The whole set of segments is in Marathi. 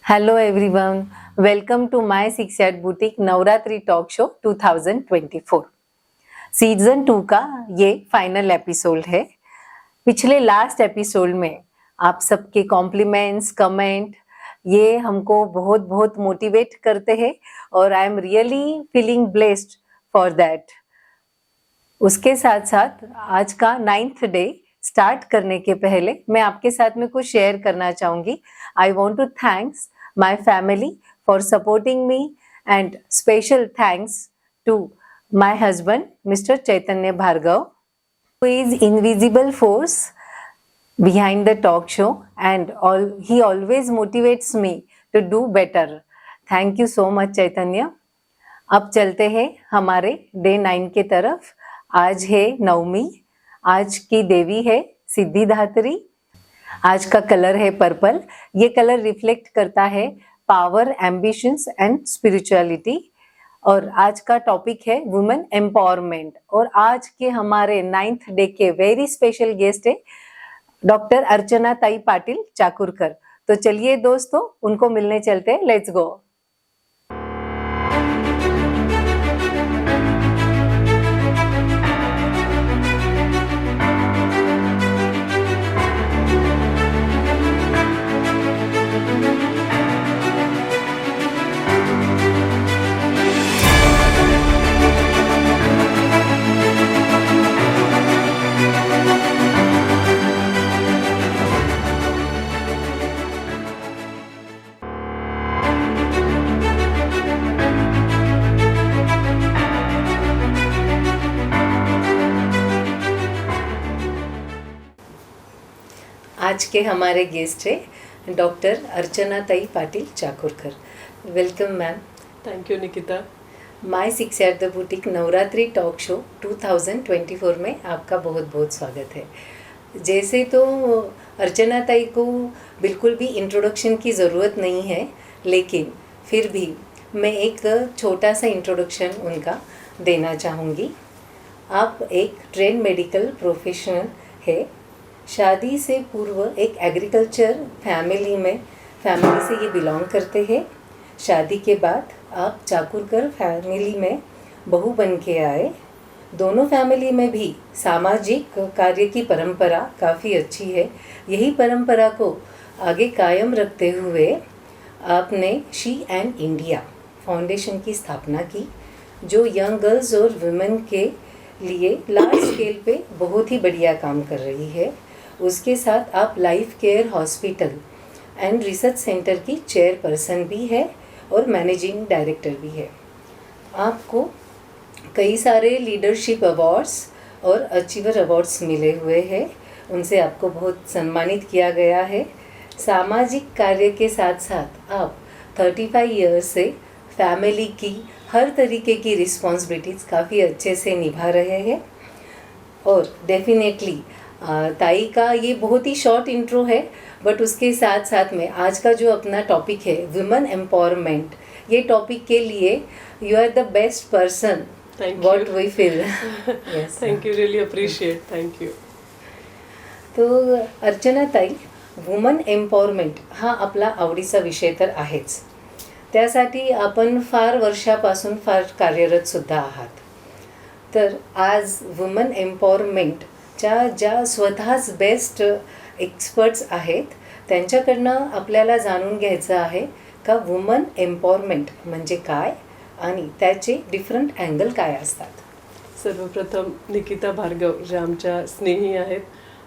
Hello everyone, welcome to my 6 Yard Boutique Navratri talk show 2024। Season 2 का ये फाइनल एपिसोड है। पिछले लास्ट एपिसोड में आप सबके कॉम्प्लीमेंट्स, कमेंट ये हमको बहुत बहुत मोटिवेट करते हैं और I am really feeling blessed for that. उसके साथ साथ आज का 9th डे स्टार्ट करने के पहले मैं आपके साथ में कुछ शेयर करना चाहूँगी। I want to thanks my family for supporting me and special thanks to my husband mister Chaitanya Bhargav who is invisible force behind the talk show and he always motivates me to do better. Thank you so much चैतन्य। अब चलते हैं हमारे डे 9 के तरफ। आज है नवमी, आज की देवी है सिद्धिदात्री। आज का कलर है पर्पल। ये कलर रिफ्लेक्ट करता है पावर, एम्बिशंस एंड स्पिरिचुअलिटी। और आज का टॉपिक है वुमेन एम्पावरमेंट। और आज के हमारे 9th डे के वेरी स्पेशल गेस्ट है डॉक्टर अर्चना ताई पाटिल चाकुरकर। तो चलिए दोस्तों, उनको मिलने चलते हैं। Let's go. आज के हमारे गेस्ट है डॉक्टर अर्चना ताई Patil Chakurkar. Welcome ma'am. Thank you Nikita. My 6 Yard the boutique Navratri talk show 2024 में आपका बहुत बहुत स्वागत है। जैसे तो अर्चना ताई को बिल्कुल भी इंट्रोडक्शन की ज़रूरत नहीं है, लेकिन फिर भी मैं एक छोटा सा इंट्रोडक्शन उनका देना चाहूँगी। आप एक ट्रेन मेडिकल प्रोफेशनल है। शादी से पूर्व एक एग्रीकल्चर फैमिली से ये बिलोंग करते हैं। शादी के बाद आप चाकुरकर फैमिली में बहू बन के आए। दोनों फैमिली में भी सामाजिक कार्य की परंपरा काफ़ी अच्छी है। यही परंपरा को आगे कायम रखते हुए आपने शी एंड इंडिया फाउंडेशन की स्थापना की, जो यंग गर्ल्स और वुमेन के लिए लार्ज स्केल पे बहुत ही बढ़िया काम कर रही है। उसके साथ आप life care hospital end research centre की चेयरपर्सन भी है और मैनेजिंग डायरेक्टर भी है। आपको कई सारे लीडरशिप अवार्ड्स और अचीवर अवार्ड्स मिले हुए हैं, उनसे आपको बहुत सम्मानित किया गया है। सामाजिक कार्य के साथ साथ आप 35 ईयर्स से फैमिली की हर तरीके की रिस्पॉन्सिबिलिटीज़ काफ़ी अच्छे से निभा रहे हैं। और डेफिनेटली ताई का ये बहुत ही शॉर्ट इंट्रो है, बट उसके साथ साथ में आज का जो अपना टॉपिक है वुमेन एम्पावरमेंट, ये टॉपिक के लिए you are the best person what we feel. Thank you, really appreciate, thank you. तो अर्चना ताई, वुमन एम्पावरमेंट हा आपला आवडीचा विषय तर आहेच, त्यासाठी आपण फार वर्षापासून फार कार्यरत सुद्धा आहात। तर आज वुमन एम्पावरमेंटच्या ज्या स्वतःच बेस्ट एक्सपर्ट्स आहेत त्यांच्याकडनं आपल्याला जाणून घ्यायचं आहे का वुमन एम्पावरमेंट म्हणजे काय आणि त्याचे डिफरंट अँगल काय असतात। सर्वप्रथम निकिता भार्गव ज्या आमच्या स्नेही आहेत,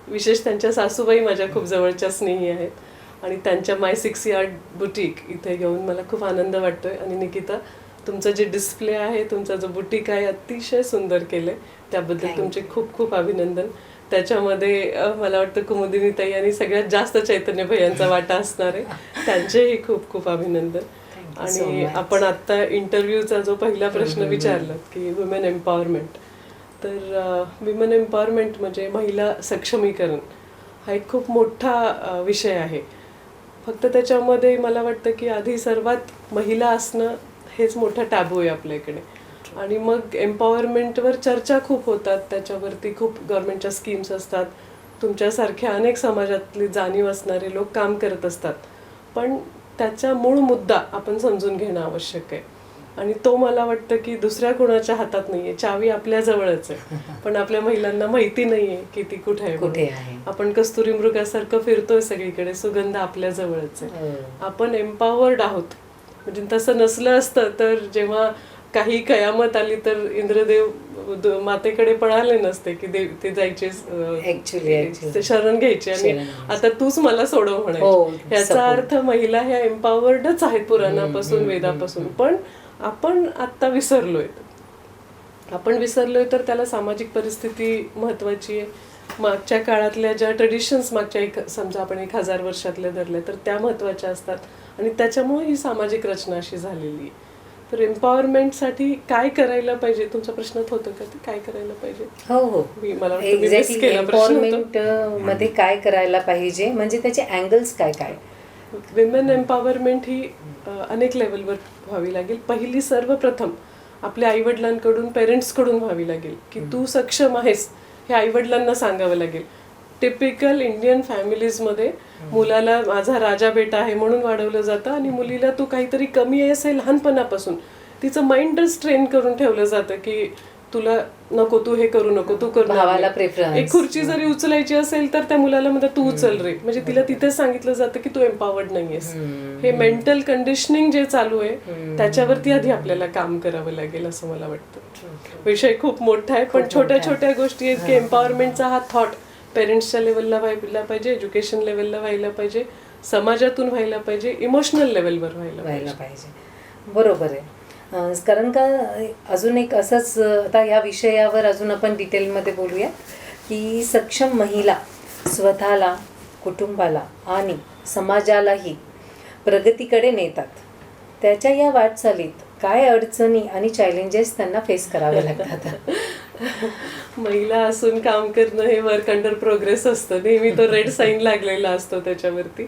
विशेष त्यांच्या सासूबाई माझ्या खूप जवळच्या स्नेही आहेत आणि त्यांच्या माय 6 Yard बुटीक इथे घेऊन मला खूप आनंद वाटतोय। आणि निकिता, तुमचं जे डिस्प्ले आहे, तुमचा जो बुटीक आहे, अतिशय सुंदर केलं आहे, त्याबद्दल तुमचे खूप खूप अभिनंदन। त्याच्यामध्ये मला वाटतं कुमुदिनी ताई आणि सगळ्यात जास्त चैतन्य भैयांचा वाटा असणार आहे, त्यांचेही खूप खूप अभिनंदन। आणि आपण आत्ता इंटरव्ह्यूचा जो पहिला प्रश्न विचारला की वुमेन एम्पॉवरमेंट, तर वुमेन एम्पॉवरमेंट म्हणजे महिला सक्षमीकरण हा एक खूप मोठा विषय आहे। फक्त त्याच्यामध्ये मला वाटतं की आधी सर्वात महिला असणं हेच मोठं टॅबू आहे आपल्या इकडे, आणि मग एम्पॉवरमेंटवर चर्चा खूप होतात, त्याच्यावरती खूप गव्हर्नमेंटच्या स्कीम्स असतात, तुमच्यासारख्या अनेक समाजातली जाणीव असणारे लोक काम करत असतात, पण त्याचा मूळ मुद्दा आपण समजून घेणं आवश्यक आहे. आणि तो मला वाटतं की दुसऱ्या कोणाच्या हातात नाहीये, चावी आपल्या जवळच आहे, पण आपल्या महिलांना माहिती नाहीये की ती कुठे आहे. कुठे आहे. आपण कस्तुरी मृगासारखं फिरतोय सगळीकडे, सुगंध आपल्या जवळच आहे. आपण एम्पावर्ड आहोत. म्हणजे तसं नसलं असतं तर जेव्हा काही कयामत आली तर इंद्रदेव मातेकडे पळाले नसते की ते जायचे ऍक्च्युली शरण घ्यायचे आणि आता तूच मला सोडव म्हणायचे. याचा अर्थ महिला ह्या एम्पावर्डच आहेत पुराणापासून, वेदापासून. पण आपण आता विसरलोय. तर त्याला सामाजिक परिस्थिती महत्वाची आहे. मागच्या काळातल्या ज्या ट्रेडिशन्स मागच्या समजा आपण 1000 वर्षातल्या धरल्या तर त्या महत्वाच्या असतात आणि त्याच्यामुळे ही सामाजिक रचना अशी झालेली आहे. तर एम्पॉवरमेंटसाठी काय करायला पाहिजे, तुमचा प्रश्न होतं का, ते काय करायला पाहिजे? हो, मला एक्झॅक्टली. एम्पॉवरमेंट मध्ये काय करायला पाहिजे म्हणजे त्याचे अँगल्स काय काय? विमेन एम्पॉवरमेंट ही अनेक लेवलवर व्हावी लागेल. पहिली सर्वप्रथम आपल्या आईवडिलांकडून, पेरेंट्सकडून व्हावी लागेल की तू सक्षम आहेस हे आईवडिलांना सांगावं लागेल. टिपिकल इंडियन फॅमिलीजमध्ये मुलाला माझा राजा बेटा आहे म्हणून वाढवलं जातं आणि मुलीला तू काहीतरी कमी आहेस हे लहानपणापासून तिचं माइंडच ट्रेन करून ठेवलं जातं की तुला नको, तू हे करू नको, तू करू. भावाला प्रेफरन्स. एक खुर्ची जरी उचलायची असेल तर त्या मुलाला म्हणतात तू उचल रे. म्हणजे तिला तिथेच सांगितलं जातं की तू एम्पॉवर्ड नाहीयेस. हे मेंटल कंडिशनिंग जे चालू आहे त्याच्यावरती आधी आपल्याला काम करावं लागेल असं मला वाटतं. विषय खूप मोठा आहे पण छोट्या छोट्या गोष्टी आहेत की एम्पॉवरमेंटचा हा थॉट पेरेंट्सच्या लेवलला व्हायला पाहिजे, एज्युकेशन लेवलला व्हायला पाहिजे, समाजातून व्हायला पाहिजे, इमोशनल लेवलवर व्हायला पाहिजे. बरोबर आहे. कारण का अजून एक असंच आता या विषयावर अजून आपण डिटेलमध्ये बोलूया की सक्षम महिला स्वतःला, कुटुंबाला आणि समाजालाही प्रगतीकडे नेतात. त्याच्या या वाटचालीत काय अडचणी आणि चॅलेंजेस त्यांना फेस करावे लागतात? महिला असून काम करणं हे वर्क अंडर प्रोग्रेस असतं. नेहमी तो रेड साईन लागलेला असतो त्याच्यावरती.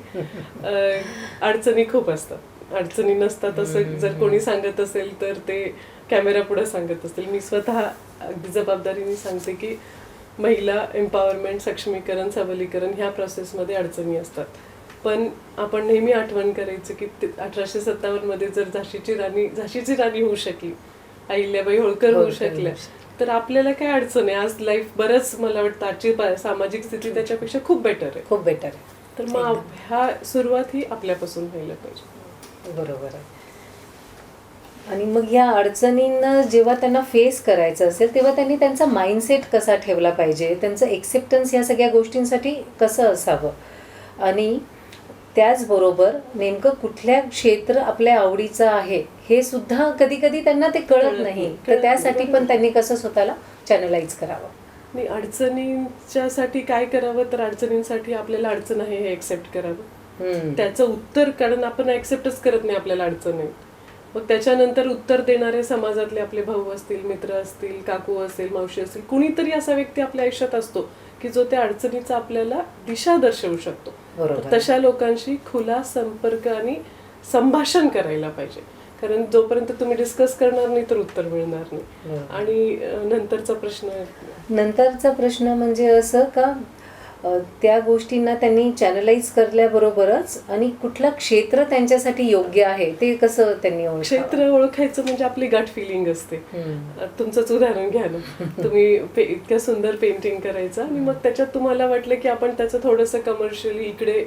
अडचणी खूप असतात. अडचणी नसतात असं जर कोणी सांगत असेल तर ते कॅमेरा पुढे सांगत असतील. मी स्वतः अगदी जबाबदारीने सांगते की महिला एम्पॉवरमेंट, सक्षमीकरण, सबलीकरण ह्या प्रोसेसमध्ये अडचणी असतात. पण आपण नेहमी आठवण करायचं की 1857 मध्ये जर झाशीची राणी होऊ शकली, अहिल्याबाई होळकर होऊ शकल्या, तर आपल्याला काय अडचण आहे? आज लाईफ बरंच, मला वाटतं आजची सामाजिक स्थिती त्याच्यापेक्षा खूप बेटर आहे. खूप बेटर आहे. तर मग ह्या सुरुवात ही आपल्यापासून व्हायला पाहिजे. बरोबर आहे. आणि मग या अडचणींना जेव्हा त्यांना फेस करायचं असेल तेव्हा त्यांनी त्यांचा माइंडसेट कसा ठेवला पाहिजे, त्यांचं एक्सेप्टन्स या सगळ्या गोष्टींसाठी कसं असावं, आणि त्याचबरोबर नेमकं कुठल्या क्षेत्र आपल्या आवडीचं आहे हे सुद्धा कधी कधी त्यांना ते कळत नाही. तर त्यासाठी पण त्यांनी कसं स्वतःला चॅनलाइज करावं? नाही, अडचणींच्यासाठी काय करावं तर अडचणींसाठी आपल्याला अडचण आहे हे एक्सेप्ट करावं. त्याचं उत्तर, कारण आपण एक्सेप्टच करत नाही आपल्याला अडचण आहे. मग त्याच्यानंतर उत्तर देणारे समाजातले आपले भाऊ असतील, मित्र असतील, काकू असेल, मावशी असतील, कुणीतरी असा व्यक्ती आपल्या आयुष्यात असतो की जो त्या अडचणीचा आपल्याला दिशा दर्शवू शकतो. तशा लोकांशी खुला संपर्क आणि संभाषण करायला पाहिजे. कारण जोपर्यंत तुम्ही डिस्कस करणार नाही तर उत्तर मिळणार नाही. आणि नंतरचा प्रश्न म्हणजे असं का त्या गोष्टींना त्यांनी चॅनलाइज करल्याबरोबरच आणि कुठलं क्षेत्र त्यांच्यासाठी योग्य आहे ते कसं त्यांनी क्षेत्र ओळखायचं म्हणजे आपली गट फिलिंग असते. तुमचंच उदाहरण घ्या ना, तुम्ही इतक्या सुंदर पेंटिंग करायचं आणि मग त्याच्यात तुम्हाला वाटलं की आपण त्याचं थोडंसं कमर्शियली इकडे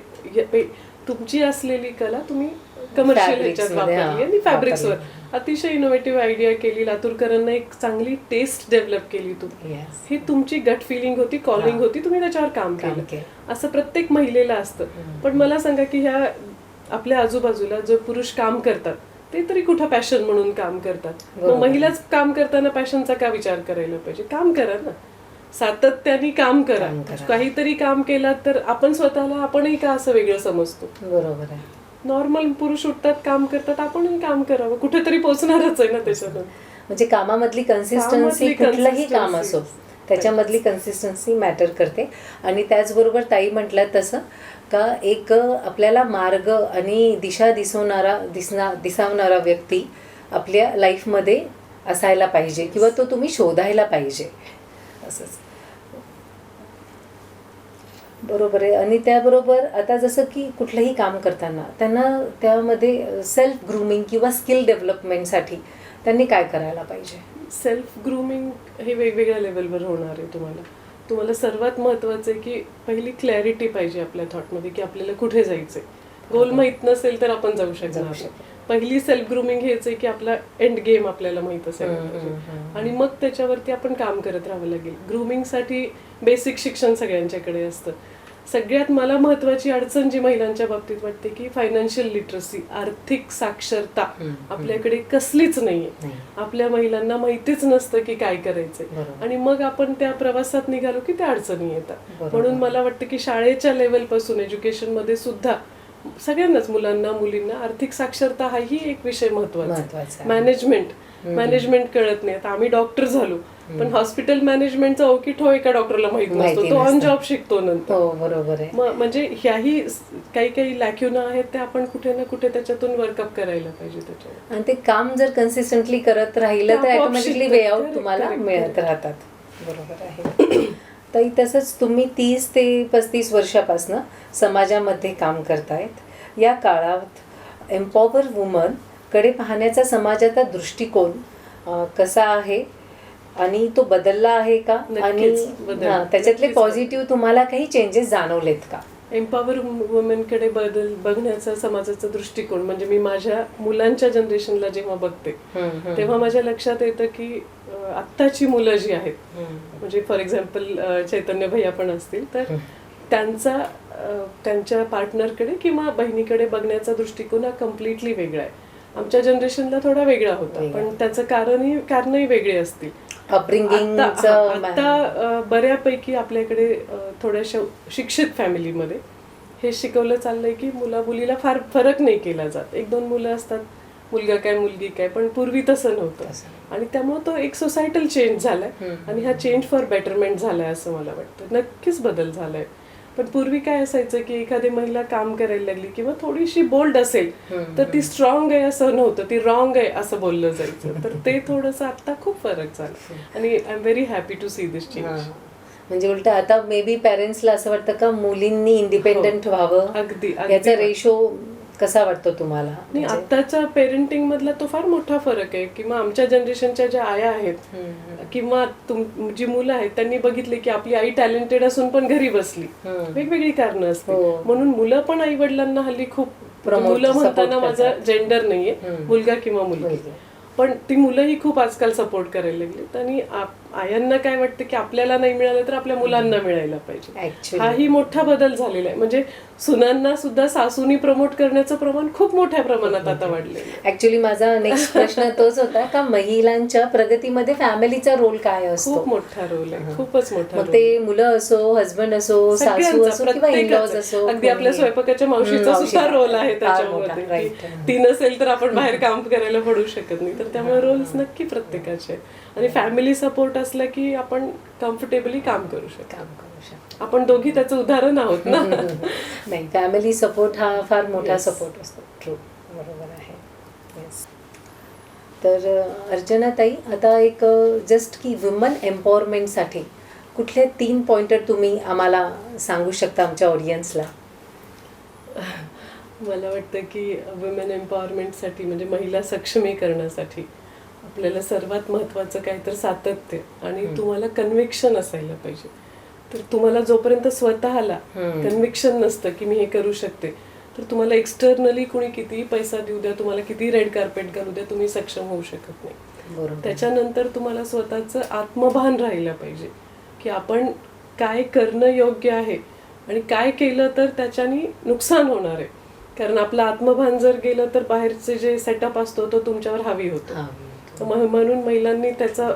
तुमची असलेली कला तुम्ही कमर्शियल ह्याच्यात वापरली आणि फॅब्रिक्सवर अतिशय इनोव्हेटिव्ह आयडिया केली. लातूरकरांना एक चांगली टेस्ट डेव्हलप केली तुम्ही. ही तुमची गट फिलिंग होती, कॉलिंग होती, तुम्ही त्याच्यावर काम केलं. असं प्रत्येक महिलेला असतं. पण मला सांगा की ह्या आपल्या आजूबाजूला जो पुरुष काम करतात ते तरी कुठं पॅशन म्हणून काम करतात. मग महिलाच काम करताना पॅशनचा का विचार करायला पाहिजे? काम करा ना, सातत्याने काम करा. काहीतरी काम केलं तर आपण स्वतःला आपणही का असं वेगळं समजतो? बरोबर आहे. नॉर्मल पुरुष उठतात, काम करतात, आपणही काम करावं, कुठेतरी पोहोचणारच आहे ना त्याच्यानं. म्हणजे कामामधली कन्सिस्टन्सी, कुठलंही काम असो त्याच्यामधली कन्सिस्टन्सी मॅटर करते. आणि त्याचबरोबर ताई म्हटलं तसं का एक आपल्याला मार्ग आणि दिशा दिसावणारा व्यक्ती आपल्या लाईफमध्ये असायला पाहिजे किंवा तो तुम्ही शोधायला पाहिजे. असंच बरोबर आहे. आणि त्याबरोबर आता जसं की कुठलंही काम करताना त्यांना त्यामध्ये सेल्फ ग्रूमिंग किंवा स्किल डेव्हलपमेंटसाठी त्यांनी काय करायला पाहिजे? सेल्फ ग्रूमिंग हे वेगवेगळ्या लेवलवर होणार आहे तुम्हाला सर्वात महत्त्वाचं आहे की पहिली क्लॅरिटी पाहिजे आपल्या थॉटमध्ये की आपल्याला कुठे जायचंय. गोल माहीत नसेल तर आपण जाऊ शकणार नाही. पहिली सेल्फ ग्रूमिंग हेच आहे की आपला एंड गेम आपल्याला माहीत असेल आणि मग त्याच्यावरती आपण काम करत राहावं लागेल. ग्रूमिंगसाठी बेसिक शिक्षण सगळ्यांच्याकडे असतं. सगळ्यात मला महत्त्वाची अडचण जी महिलांच्या बाबतीत वाटते की फायनान्शियल लिटरसी, आर्थिक साक्षरता आपल्याकडे कसलीच नाहीये. आपल्या महिलांना माहितीच नसतं की काय करायचंय आणि मग आपण त्या प्रवासात निघालो की त्या अडचणी येतात. म्हणून मला वाटतं की शाळेच्या लेवलपासून एज्युकेशनमध्ये सुद्धा सगळ्यांनाच, मुलांना मुलींना आर्थिक साक्षरता हाही एक विषय महत्वाचा. मॅनेजमेंट कळत नाही. आता आम्ही डॉक्टर झालो पण हॉस्पिटल मॅनेजमेंटचा ओळखी ठो एका डॉक्टरला माहित नसतो, तो ऑन जॉब शिकतो नंतर. बरोबर आहे. म्हणजे ह्याही काही लॅक्युना आहेत त्या आपण कुठे ना कुठे त्याच्यातून वर्कअप करायला पाहिजे त्याच्यावर. आणि ते काम जर कन्सिस्टंटली करत राहिलं तर ऑटोमॅटिकली वे आउट तुम्हाला मिळत राहतात. बरोबर आहे. तर तसंच तुम्ही 30 ते 35 वर्षापासून समाजामध्ये काम करतायत. या काळात एम्पॉवर वुमन कडे पाहण्याचा समाजाचा दृष्टिकोन कसा आहे आणि तो बदलला आहे का? आणि त्याच्यातले पॉझिटिव्ह तुम्हाला काही चेंजेस जाणवलेत का? एम्पॉवर वुमेनकडे बघण्याचा समाजाचा दृष्टिकोन म्हणजे मी माझ्या मुलांच्या जनरेशनला जेव्हा बघते तेव्हा माझ्या लक्षात येतं की आत्ताची मुलं जी आहेत, म्हणजे फॉर एक्झाम्पल चैतन्य भैया पण असतील, तर त्यांच्या पार्टनरकडे किंवा बहिणीकडे बघण्याचा दृष्टिकोन हा कम्प्लिटली वेगळा आहे. आमच्या जनरेशनला थोडा वेगळा होता पण त्याचं कारणही वेगळे असतील. आता बऱ्यापैकी आपल्याकडे थोड्याशा शिक्षित फॅमिलीमध्ये हे शिकवलं चाललंय की मुलीला फार फरक नाही केला जात. 1-2 मुलं असतात, मुलगा काय मुलगी काय, पण पूर्वी तसं नव्हतं आणि त्यामुळे तो एक सोसायटल चेंज झालाय आणि हा चेंज फॉर बेटरमेंट झालाय असं मला वाटतं. नक्कीच बदल झालाय. पण पूर्वी काय असायचं की एखादी महिला काम करायला लागली किंवा थोडीशी बोल्ड असेल तर ती स्ट्रॉंग आहे असं नव्हतं, ती रॉंग आहे असं बोललं जायचं. तर ते थोडंसं आता खूप फरक झाला आणि I am very happy to see this change. म्हणजे उलट आता मे बी पॅरेंट्सला असं वाटतं का मुलींनी इंडिपेंडंट व्हावं. अगदी याचा रेशो कसा वाटतो तुम्हाला? नाही, आताच्या पेरेंटिंग मधला तो फार मोठा फरक आहे. किंवा आमच्या जनरेशनच्या ज्या आया आहेत किंवा जी मुलं आहेत त्यांनी बघितले की आपली आई टॅलेंटेड असून पण घरी बसली, वेगवेगळी कारणं असतात. म्हणून मुलं पण आई वडिलांना हल्ली खूप, मुलं म्हणताना माझं जेंडर नाहीये, मुलगा किंवा मुलगी, पण ती मुलंही खूप आजकाल सपोर्ट करायला लागलीत. आणि आयांना काय वाटतं की आपल्याला नाही मिळालं तर आपल्या मुलांना मिळायला पाहिजे. हाही मोठा बदल झालेला आहे. म्हणजे सुनांना सुद्धा सासूनी प्रमोट करण्याचं प्रमाण खूप मोठ्या प्रमाणात आता वाढलंय. ऍक्च्युली माझा नेक्स्ट प्रश्न तोच होता का महिलांच्या प्रगतीमध्ये फॅमिलीचा रोल काय असतो? खूप मोठा रोल आहे, खूपच मोठा. मग ते मुलं असो, हस्बंड असो, सासू असो किंवा इन-लॉज असो, अगदी आपल्या स्वयंपाकाच्या मावशीचा सुद्धा रोल आहे त्याच्यामध्ये. ती नसेल तर आपण बाहेर काम करायला पडू शकत नाही. तर त्यामुळे रोल्स नक्की प्रत्येकाचे आहेत आणि फॅमिली सपोर्ट असला की आपण कम्फर्टेबली काम करू शकतो. आपण दोघी त्याचं उदाहरण आहोत ना. नाही, फॅमिली सपोर्ट हा फार मोठा सपोर्ट असतो. ट्रू, बरोबर आहे. येस. तर अर्चनाताई, आता एक जस्ट की वुमन एम्पॉवरमेंटसाठी कुठले 3 पॉइंटर तुम्ही आम्हाला सांगू शकता आमच्या ऑडियन्सला? मला वाटतं की वुमेन एम्पॉवरमेंटसाठी म्हणजे महिला सक्षमीकरणासाठी आपल्याला सर्वात महत्त्वाचं काय तर सातत्य आणि तुम्हाला कन्व्हिक्शन असायला पाहिजे. तर तुम्हाला जोपर्यंत स्वतःला कन्व्हिक्शन नसतं की मी हे करू शकते, तर तुम्हाला एक्सटर्नली कुणी कितीही पैसा देऊ द्या, तुम्हाला किती रेड कार्पेट घालू द्या, तुम्ही सक्षम होऊ शकत नाही. त्याच्यानंतर तुम्हाला स्वतःचं आत्मभान राहिलं पाहिजे की आपण काय करणं योग्य आहे आणि काय केलं तर त्याच्याने नुकसान होणार आहे. कारण आपलं आत्मभान जर गेलं तर बाहेरचे जे सेटअप असतो तो तुमच्यावर हावी होतो. म्हणून महिलांनी त्याचा.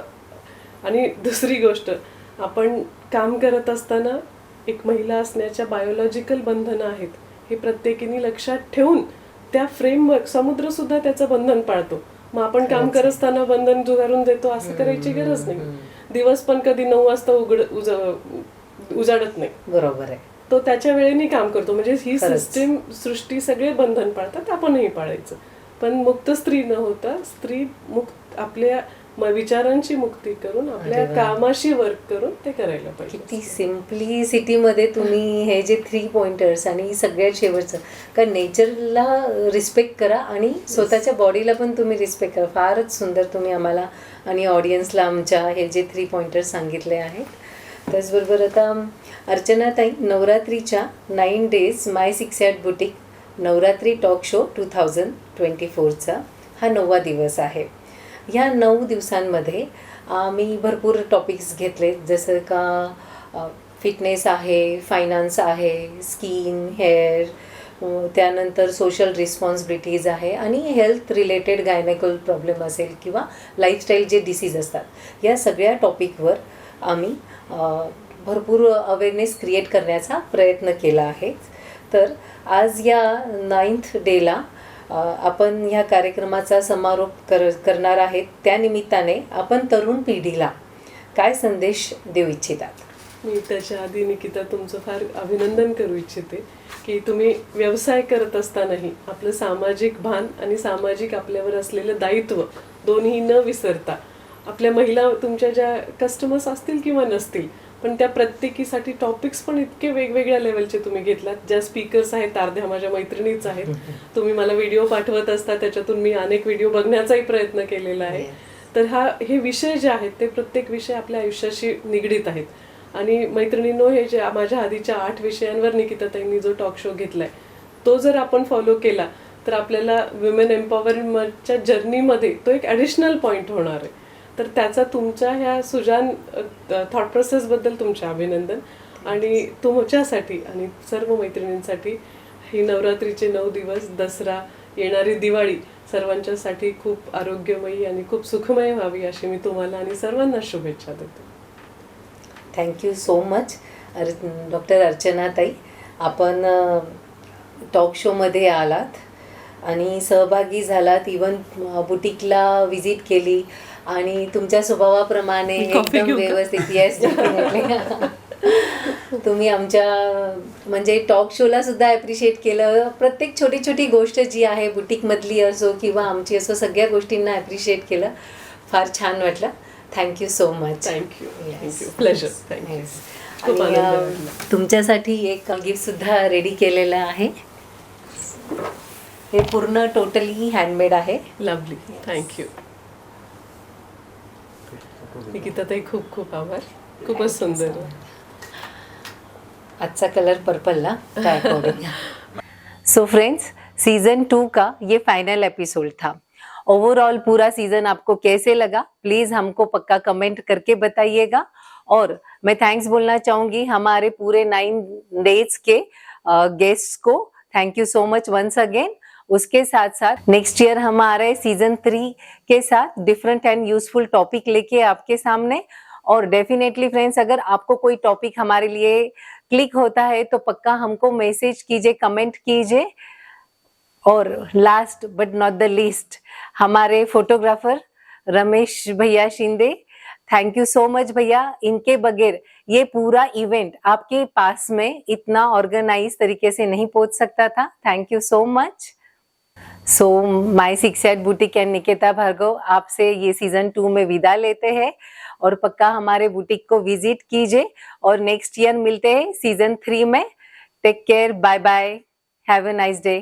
आणि दुसरी गोष्ट, आपण काम करत असताना एक महिला असण्याच्या बायोलॉजिकल बंधनं आहेत हे प्रत्येकीने लक्षात ठेवून त्या फ्रेमवर्क, समुद्र सुद्धा त्याचं बंधन पाळतो. मग आपण काम करत असताना बंधन जुगारून देतो असं करायची गरज नाही. दिवस पण कधी 9 वाजता उजाडत नाही. बरोबर आहे. तो त्याच्या वेळेने काम करतो. म्हणजे ही सिस्टीम, सृष्टी सगळे बंधन पाळतात, आपणही पाळायचं. पण मुक्त स्त्री न होता स्त्री मुक्त आपल्या विचारांची मुक्ती करून आपल्या अरे वा. कामाशी वर्क करून ते करायला पाहिजे. किती सिम्प्लिसिटीमध्ये तुम्ही हे जे 3 पॉइंटर्स आणि सगळ्यात शेवटचं का नेचरला रिस्पेक्ट करा आणि स्वतःच्या बॉडीला पण तुम्ही रिस्पेक्ट करा. फारच सुंदर तुम्ही आम्हाला आणि ऑडियन्सला आमच्या हे जे 3 पॉइंटर्स सांगितले आहेत. त्याचबरोबर आता अर्चनाताई, नवरात्रीच्या 9 days my 6 at boutique Navratri talk show 2024चा हा 9वा दिवस आहे. ह्या 9 दिवसांमध्ये आम्ही भरपूर टॉपिक्स घेतले, जसं का फिटनेस आहे, फायनान्स आहे, स्किन, हेअर, त्यानंतर सोशल रिस्पॉन्सिबिलिटीज आहे आणि हेल्थ रिलेटेड गायनेकल प्रॉब्लेम असेल किंवा लाईफस्टाईल जे डिसीज असतात, या सगळ्या टॉपिकवर आम्ही भरपूर अवेअरनेस क्रिएट करण्याचा प्रयत्न केला आहे. तर आज या 9th डेला आपण ह्या कार्यक्रमाचा समारोप करणार आहेत. त्यानिमित्ताने आपण तरुण पिढीला काय संदेश देऊ इच्छितात? मी त्याच्या आधी निकिता तुमचं फार अभिनंदन करू इच्छिते की तुम्ही व्यवसाय करत असतानाही आपलं सामाजिक भान आणि सामाजिक आपल्यावर असलेलं दायित्व दोन्ही न विसरता आपल्या महिला तुमच्या ज्या कस्टमर्स असतील किंवा नसतील, पण त्या प्रत्येकीसाठी टॉपिक्स पण इतके वेगवेगळ्या लेवलचे तुम्ही घेतलात. ज्या स्पीकर्स आहेत अर्ध्या माझ्या मैत्रिणीच आहेत. तुम्ही मला व्हिडिओ पाठवत असता, त्याच्यातून मी अनेक व्हिडिओ बघण्याचाही प्रयत्न केलेला आहे. तर हे विषय जे आहेत ते प्रत्येक विषय आपल्या आयुष्याशी निगडीत आहेत. आणि मैत्रिणींनो, हे जे माझ्या आधीच्या 8 विषयांवर निकिताताईंनी जो टॉक शो घेतलाय तो जर आपण फॉलो केला तर आपल्याला वुमेन एम्पॉवरमेंटच्या जर्नीमध्ये तो एक ॲडिशनल पॉईंट होणार आहे. तर त्याचा तुमच्या ह्या सुजान थॉट प्रोसेसबद्दल तुमचे अभिनंदन. आणि तुमच्यासाठी आणि सर्व मैत्रिणींसाठी ही नवरात्रीचे 9 दिवस, दसरा, येणारी दिवाळी सर्वांच्यासाठी खूप आरोग्यमयी आणि खूप सुखमय व्हावी अशी मी तुम्हाला आणि सर्वांना शुभेच्छा देते. Thank you so much doctor Archanatai. आपण टॉक शोमध्ये आलात आणि सहभागी झालात, इवन बुटीकला व्हिजिट केली आणि तुमच्या स्वभावाप्रमाणे एकदम व्यवस्थित. येस, तुम्ही आमच्या म्हणजे टॉक शोला सुद्धा ॲप्रिशिएट केलं. प्रत्येक छोटी छोटी गोष्ट जी आहे बुटीकमधली असो किंवा आमची असो, सगळ्या गोष्टींना ॲप्रिशिएट केलं. फार छान वाटलं. Thank you so much. Thank you. Pleasure. Thank you. आणि तुमच्यासाठी एक गिफ्टसुद्धा रेडी केलेलं आहे. हे पूर्ण टोटली हँडमेड आहे. लवली. थँक्यू. निकिताताई, खूप खूप आभार. खूपच सुंदर. अच्छा कलर पर्पल ना काय अकॉर्डिंग. सो फ्रेंड्स, सीजन 2 का ये फाइनल एपिसोड था. ओवरऑल पूरा सीजन आपको कैसे लगा, प्लीज हमको पक्का कमेंट करके बताइएगा. और मैं थैंक्स बोलना चाहूंगी हमारे पूरे 9 days के गेस्ट्स को. Thank you so much once again. उसके साथ साथ नेक्स्ट ईयर हम आ रहे सीजन 3 के साथ डिफरेंट एंड यूजफुल टॉपिक लेके आपके सामने. और डेफिनेटली फ्रेंड्स, अगर आपको कोई टॉपिक हमारे लिए क्लिक होता है तो पक्का हमको मैसेज कीजिए, कमेंट कीजिए. और last but not the least, हमारे फोटोग्राफर रमेश भैया Shinde, thank you so much भैया. इनके बगैर ये पूरा इवेंट आपके पास में इतना ऑर्गेनाइज तरीके से नहीं पहुंच सकता था. Thank you so much. So my 6 at boutique and Nikita Bhargav आपसे ये सीजन 2 में विदा लेते हैं. और पक्का हमारे बुटीक को विजिट कीजिए और नेक्स्ट ईयर मिलते हैं सीजन 3 में. Take care, bye bye, have a nice day.